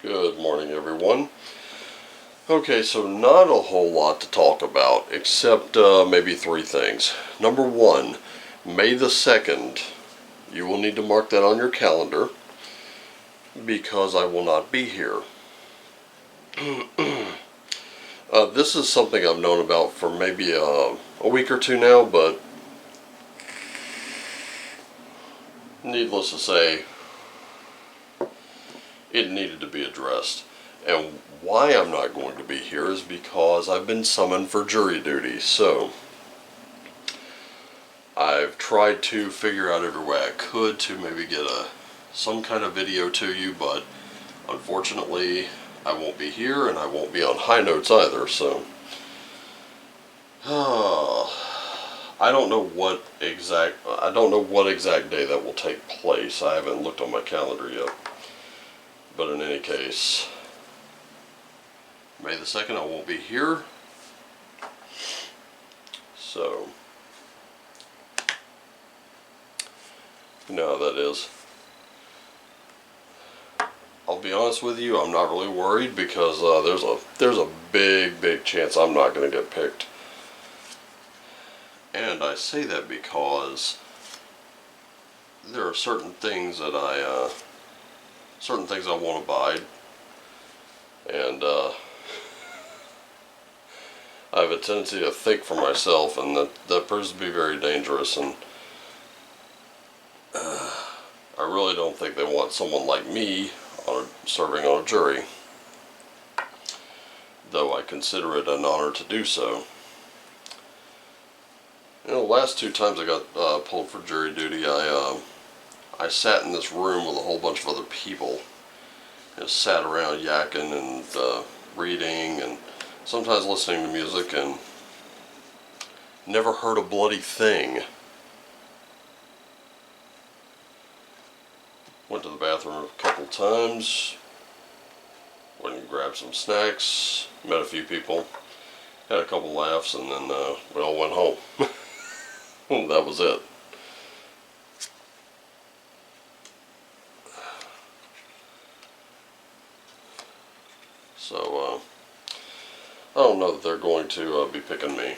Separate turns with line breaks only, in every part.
Good morning, everyone. Okay, so not a whole lot to talk about, except maybe three things. Number one, May the 2nd, you will need to mark that on your calendar, because I will not be here. This is something I've known about for maybe a week or two now, but needless to say, it needed to be addressed. And why I'm not going to be here is because I've been summoned for jury duty. So I've tried to figure out every way I could to maybe get some kind of video to you, but unfortunately I won't be here and I won't be on high notes either. So I don't know what exact day that will take place. I haven't looked on my calendar yet. But in any case, May the 2nd I won't be here. So, you know how that is. I'll be honest with you, I'm not really worried because there's a big chance I'm not going to get picked. And I say that because there are certain things that I won't abide, and I have a tendency to think for myself, and that proves to be very dangerous, and I really don't think they want someone like me serving on a jury, though I consider it an honor to do so. You know, the last two times I got pulled for jury duty, I sat in this room with a whole bunch of other people. Just sat around yakking and reading and sometimes listening to music, and never heard a bloody thing. Went to the bathroom a couple times, went and grabbed some snacks, met a few people, had a couple laughs, and then we all went home. That was it. So, I don't know that they're going to be picking me.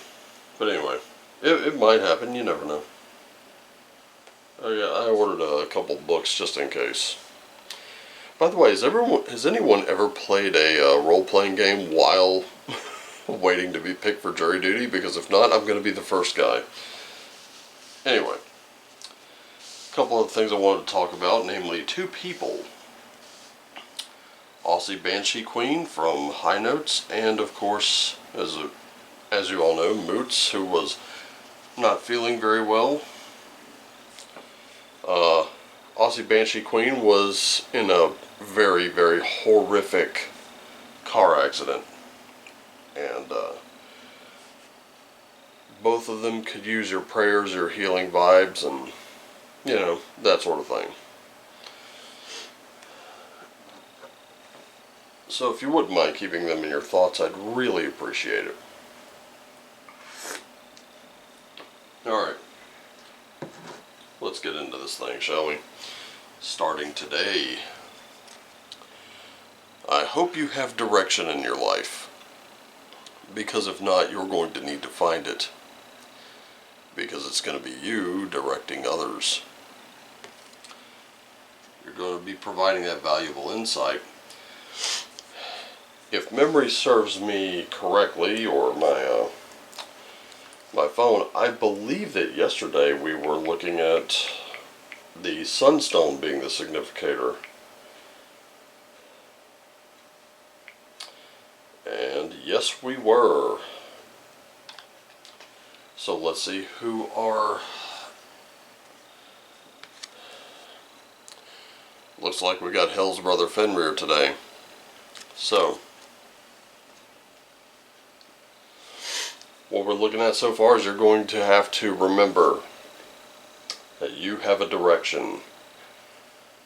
But anyway, it might happen, you never know. Oh yeah, I ordered a couple books just in case. By the way, has anyone ever played a role-playing game while waiting to be picked for jury duty? Because if not, I'm going to be the first guy. Anyway, a couple of things I wanted to talk about, namely two people. Aussie Banshee Queen from High Notes, and of course, as you all know, Moots, who was not feeling very well. Aussie Banshee Queen was in a very horrific car accident, and both of them could use your prayers, your healing vibes, and you know, that sort of thing. So if you wouldn't mind keeping them in your thoughts, I'd really appreciate it. Alright, let's get into this thing, shall we? Starting today. I hope you have direction in your life, because if not, you're going to need to find it, because it's going to be you directing others. You're going to be providing that valuable insight. If memory serves me correctly, or my phone, I believe that yesterday we were looking at the sunstone being the significator. And yes, we were. So let's see who are... Looks like we got Hell's brother Fenrir today. So, what we're looking at so far is you're going to have to remember that you have a direction.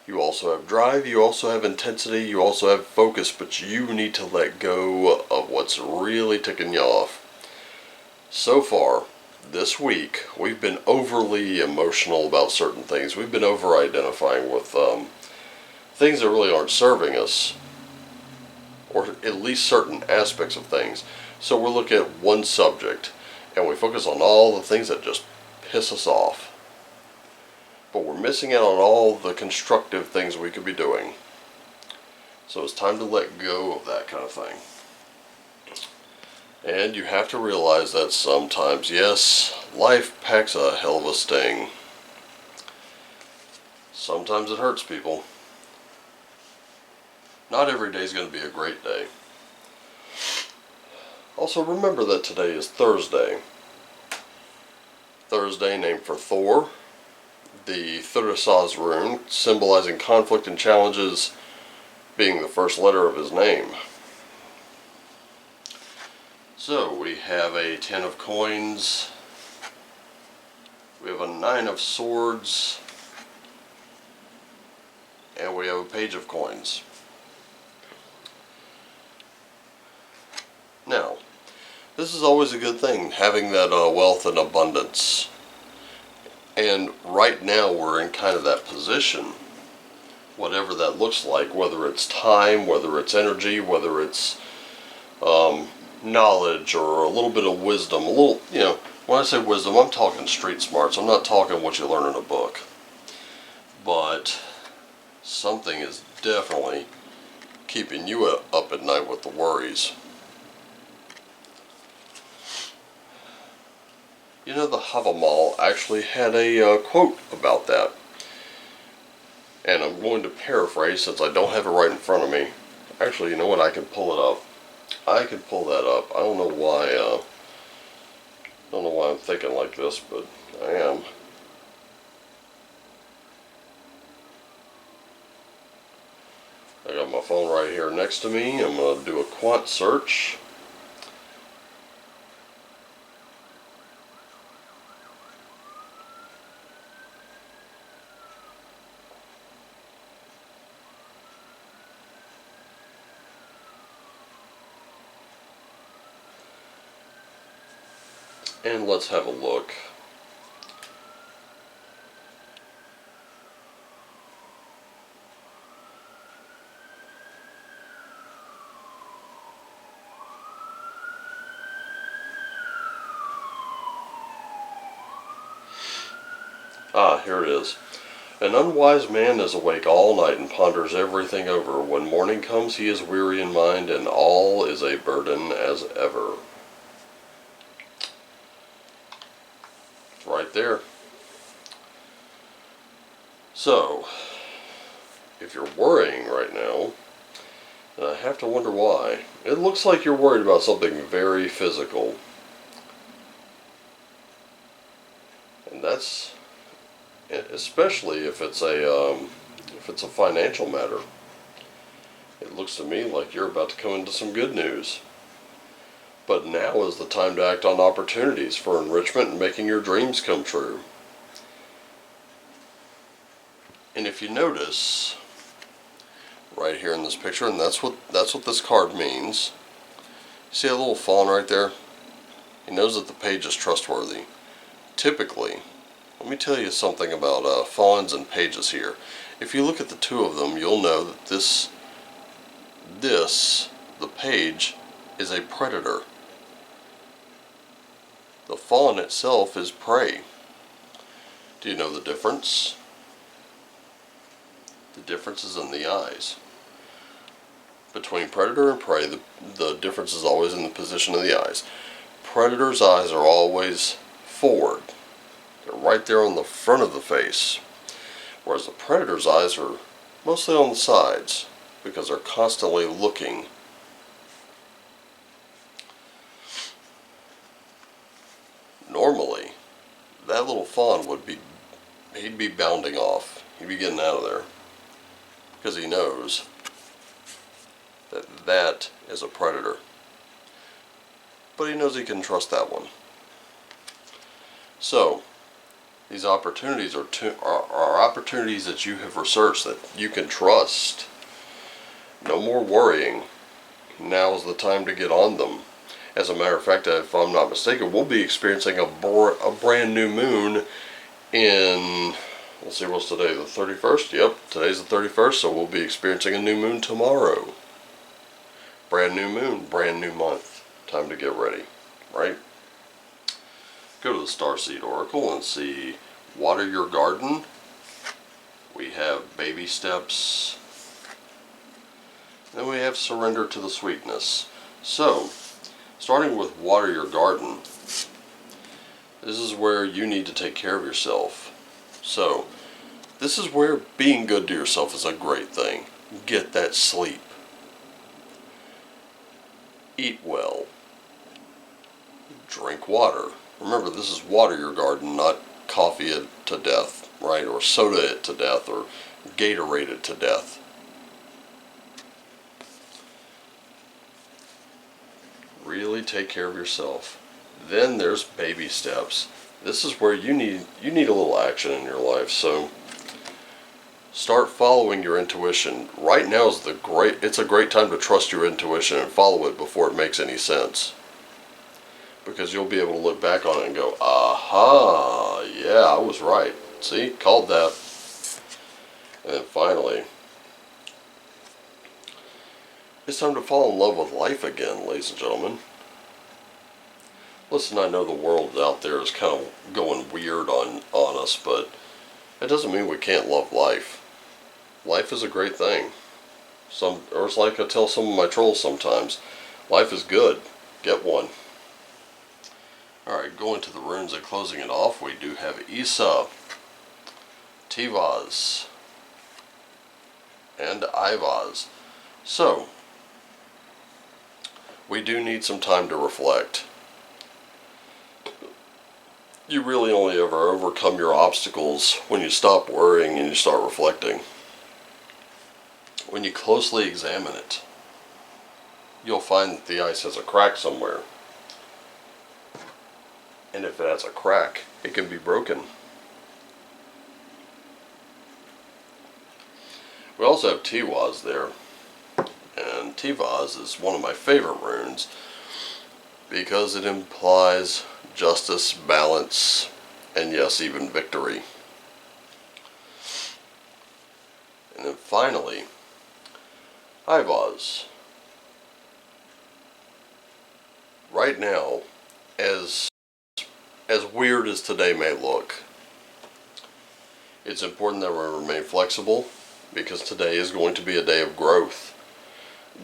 You also have drive, you also have intensity, you also have focus, but you need to let go of what's really ticking you off. So far, this week we've been overly emotional about certain things. We've been over-identifying with things that really aren't serving us, or at least certain aspects of things. So we're looking at one subject, and we focus on all the things that just piss us off. But we're missing out on all the constructive things we could be doing. So it's time to let go of that kind of thing. And you have to realize that sometimes, yes, life packs a hell of a sting. Sometimes it hurts people. Not every day is going to be a great day. Also remember that today is Thursday. Thursday named for Thor, the Thurisaz rune, symbolizing conflict and challenges, being the first letter of his name. So we have a 10 of coins, we have a 9 of swords, and we have a page of coins. Now, this is always a good thing, having that wealth and abundance. And right now we're in kind of that position, whatever that looks like, whether it's time, whether it's energy, whether it's knowledge or a little bit of wisdom, a little, when I say wisdom, I'm talking street smarts. I'm not talking what you learn in a book. But something is definitely keeping you up at night with the worries. The Havamal actually had a quote about that. And I'm going to paraphrase since I don't have it right in front of me. Actually, you know what? I can pull it up. I can pull that up. I don't know why I'm thinking like this, but I am. I got my phone right here next to me. I'm going to do a quant search. And let's have a look. Here it is. An unwise man is awake all night and ponders everything over. When morning comes, he is weary in mind, and all is a burden as ever. Right there. So, if you're worrying right now, and I have to wonder why, it looks like you're worried about something very physical. And that's, especially if it's a financial matter. It looks to me like you're about to come into some good news. But now is the time to act on opportunities for enrichment and making your dreams come true. And if you notice, right here in this picture, and that's what this card means. See that little fawn right there? He knows that the page is trustworthy. Typically, let me tell you something about fawns and pages here. If you look at the two of them, you'll know that the page, is a predator. The fawn itself is prey. Do you know the difference? The difference is in the eyes. Between predator and prey, the difference is always in the position of the eyes. Predator's eyes are always forward. They're right there on the front of the face. Whereas the predator's eyes are mostly on the sides because they're constantly looking. Normally, that little fawn he'd be bounding off. He'd be getting out of there. Because he knows that is a predator. But he knows he can trust that one. So, these opportunities are opportunities that you have researched that you can trust. No more worrying. Now is the time to get on them. As a matter of fact, if I'm not mistaken, we'll be experiencing a brand new moon in, let's see, what's today, the 31st? Yep, today's the 31st, so we'll be experiencing a new moon tomorrow. Brand new moon, brand new month. Time to get ready, right? Go to the Starseed Oracle and see Water Your Garden. We have Baby Steps. Then we have Surrender to the Sweetness. So, starting with Water Your Garden, this is where you need to take care of yourself. So, this is where being good to yourself is a great thing. Get that sleep. Eat well. Drink water. Remember, this is water your garden, not coffee it to death, right? Or soda it to death, or Gatorade it to death. Really take care of yourself. Then there's baby steps. This is where you need a little action in your life. So start following your intuition. Right now is it's a great time to trust your intuition and follow it before it makes any sense. Because you'll be able to look back on it and go, aha, yeah, I was right. See, called that. And then finally, it's time to fall in love with life again, ladies and gentlemen. Listen, I know the world out there is kind of going weird on us, but it doesn't mean we can't love life. Life is a great thing. Or it's like I tell some of my trolls sometimes, life is good. Get one. Alright, going to the runes and closing it off, we do have Isa, Tivaz, and Ivaz. So, we do need some time to reflect. You really only ever overcome your obstacles when you stop worrying and you start reflecting. When you closely examine it, you'll find that the ice has a crack somewhere. And if it has a crack, it can be broken. We also have Tivaz there. And Tivaz is one of my favorite runes because it implies justice, balance, and yes, even victory. And then finally, Ivaz. Right now, as weird as today may look, it's important that we remain flexible because today is going to be a day of growth.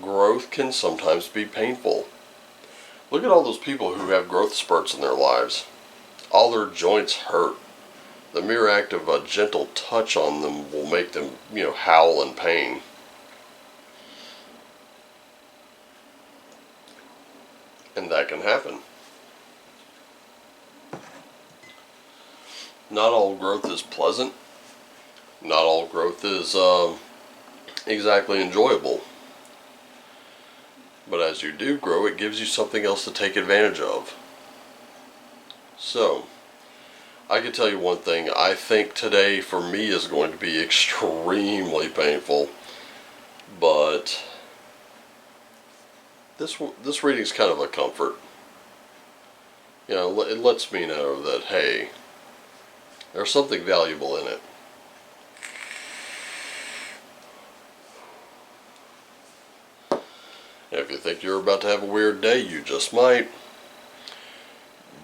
Growth can sometimes be painful. Look at all those people who have growth spurts in their lives. All their joints hurt. The mere act of a gentle touch on them will make them, howl in pain. And that can happen. Not all growth is pleasant. Not all growth is exactly enjoyable. But as you do grow, it gives you something else to take advantage of. So, I can tell you one thing. I think today for me is going to be extremely painful. But this reading is kind of a comfort. It lets me know that, hey, there's something valuable in it. If you think you're about to have a weird day, you just might.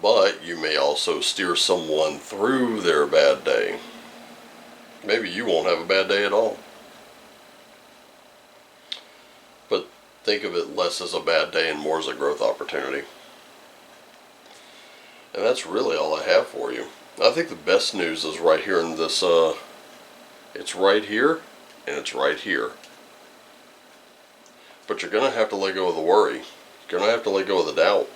But you may also steer someone through their bad day. Maybe you won't have a bad day at all. But think of it less as a bad day and more as a growth opportunity. And that's really all I have for you. I think the best news is right here in this, it's right here and it's right here. But you're going to have to let go of the worry. You're going to have to let go of the doubt.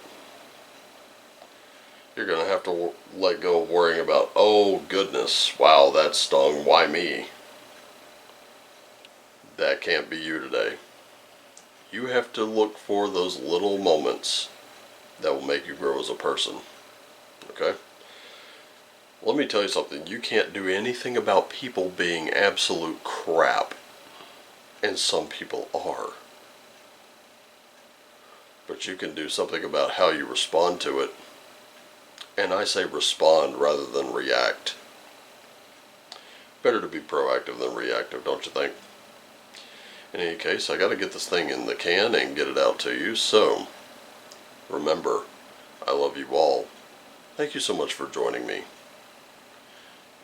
You're going to have to let go of worrying about, oh goodness, wow, that stung, why me? That can't be you today. You have to look for those little moments that will make you grow as a person. Okay? Let me tell you something. You can't do anything about people being absolute crap. And some people are. but you can do something about how you respond to it. And I say respond rather than react. Better to be proactive than reactive, don't you think? In any case, I gotta get this thing in the can and get it out to you, so remember, I love you all. Thank you so much for joining me.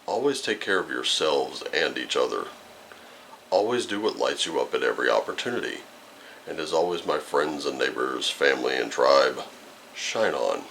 Always take care of yourselves and each other. Always do what lights you up at every opportunity. And as always, my friends and neighbors, family and tribe, shine on.